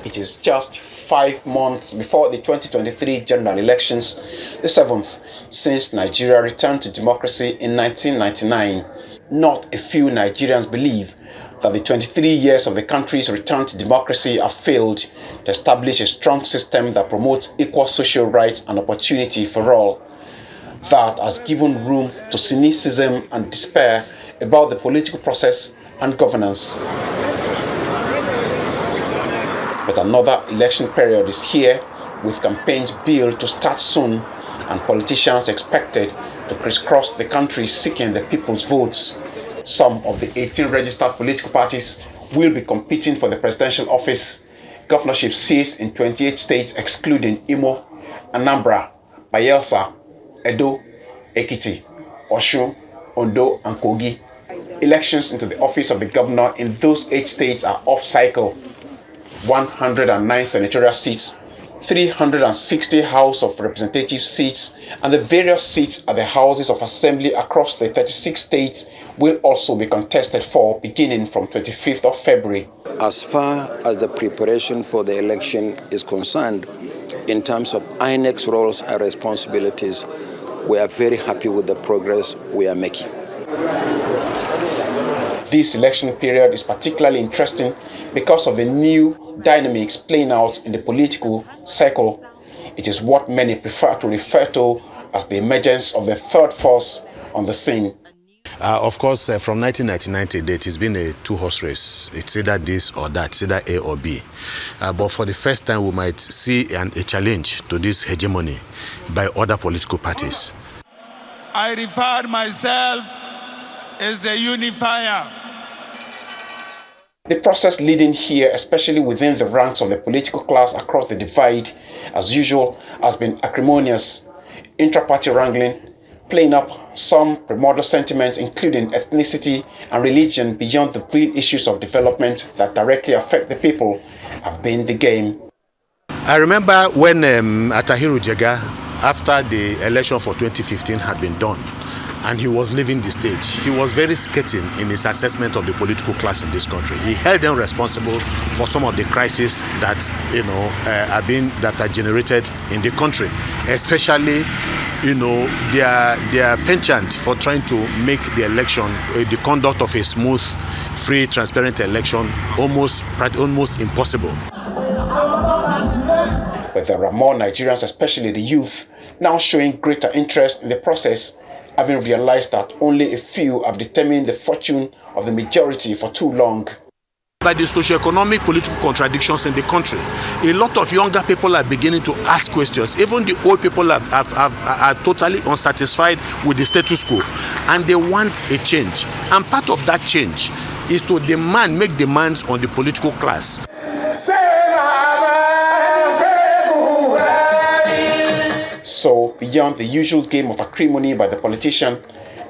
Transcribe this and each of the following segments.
It is just 5 months before the 2023 general elections, the 7th since Nigeria returned to democracy in 1999. Not a few Nigerians believe that the 23 years of the country's return to democracy have failed to establish a strong system that promotes equal social rights and opportunity for all. That has given room to cynicism and despair about the political process and governance. But another election period is here, with campaigns billed to start soon and politicians expected to crisscross the country seeking the people's votes. Some of the 18 registered political parties will be competing for the presidential office. Governorship seats in 28 states excluding Imo, Anambra, Bayelsa, Edo, Ekiti, Osun, Ondo, and Kogi. Elections into the office of the governor in those 8 states are off cycle. 109 senatorial seats, 360 House of Representatives seats, and the various seats at the Houses of Assembly across the 36 states will also be contested for beginning from 25th of February. As far as the preparation for the election is concerned, in terms of INEC's roles and responsibilities, we are very happy with the progress we are making. This election period is particularly interesting because of the new dynamics playing out in the political cycle. It is what many prefer to refer to as the emergence of the third force on the scene. Of course, from 1999 to date, it's been a two-horse race. It's either this or that, it's either A or B. But for the first time, we might see a challenge to this hegemony by other political parties. I refer myself as a unifier. The process leading here, especially within the ranks of the political class across the divide, as usual, has been acrimonious. Intra-party wrangling, playing up some primordial sentiments, including ethnicity and religion, beyond the real issues of development that directly affect the people, have been the game. I remember when Atahiru Jega, after the election for 2015 had been done, and he was leaving the stage, he was very scathing in his assessment of the political class in this country. He held them responsible for some of the crises that are generated in the country, especially their penchant for trying to make the election, the conduct of a smooth, free, transparent election almost impossible. But there are more Nigerians, especially the youth, now showing greater interest in the process, having realized that only a few have determined the fortune of the majority for too long. By the socio-economic political contradictions in the country, a lot of younger people are beginning to ask questions. Even the old people are totally unsatisfied with the status quo, and they want a change. And part of that change is to make demands on the political class. So, beyond the usual game of acrimony by the politician,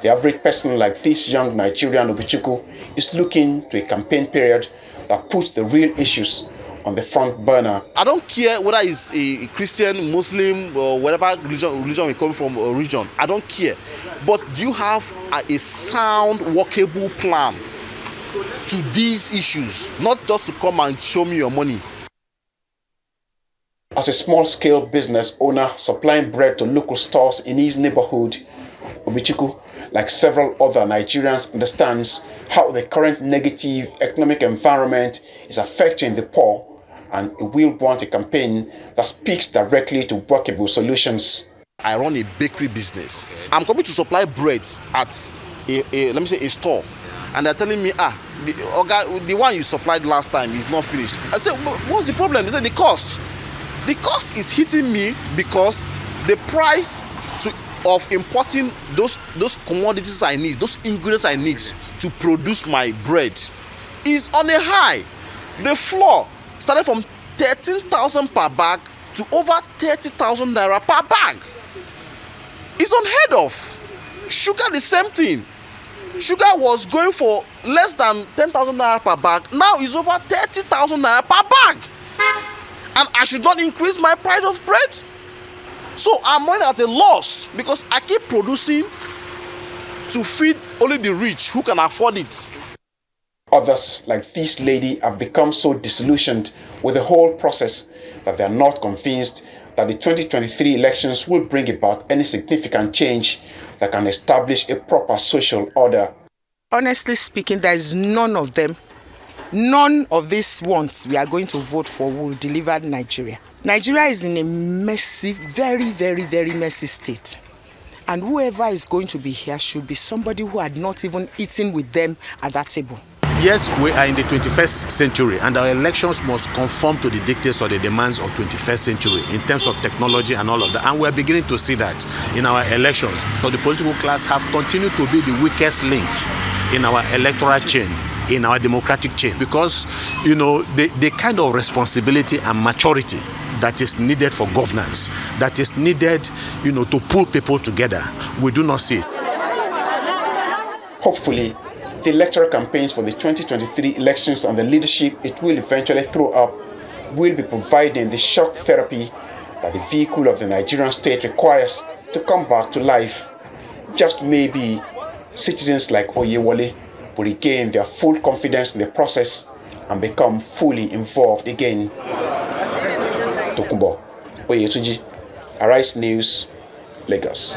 the average person like this young Nigerian Obichukwu is looking to a campaign period that puts the real issues on the front burner. I don't care whether it's a Christian, Muslim, or whatever religion we come from or region. I don't care. But do you have a sound, workable plan to these issues? Not just to come and show me your money. As a small-scale business owner supplying bread to local stores in his neighborhood, Obichukwu, like several other Nigerians, understands how the current negative economic environment is affecting the poor, and he will want a campaign that speaks directly to workable solutions. I run a bakery business. I'm coming to supply bread at a store, and they're telling me, the one you supplied last time is not finished. I said, what's the problem? They said, the cost. The cost is hitting me because the price of importing those commodities I need, those ingredients I need to produce my bread is on a high. The flour started from 13,000 per bag to over 30,000 naira per bag. It's unheard of. Sugar, the same thing. Sugar was going for less than 10,000 naira per bag. Now it's over 30,000 naira per bag. And I should not increase my price of bread. So I'm running at a loss because I keep producing to feed only the rich who can afford it. Others, like this lady, have become so disillusioned with the whole process that they are not convinced that the 2023 elections will bring about any significant change that can establish a proper social order. Honestly speaking, there is none of them. None of these ones we are going to vote for will deliver Nigeria. Nigeria is in a messy, very, very, very messy state. And whoever is going to be here should be somebody who had not even eaten with them at that table. Yes, we are in the 21st century, and our elections must conform to the dictates or the demands of 21st century in terms of technology and all of that. And we're beginning to see that in our elections. So the political class have continued to be the weakest link in our electoral chain, in our democratic chain, because, you know, the kind of responsibility and maturity that is needed for governance, that is needed, you know, to pull people together, we do not see it. Hopefully, the electoral campaigns for the 2023 elections and the leadership it will eventually throw up will be providing the shock therapy that the vehicle of the Nigerian state requires to come back to life. Just maybe citizens like Oyewole will regain their full confidence in the process and become fully involved again. Tokunbo Oyetunji, Arise News, Lagos.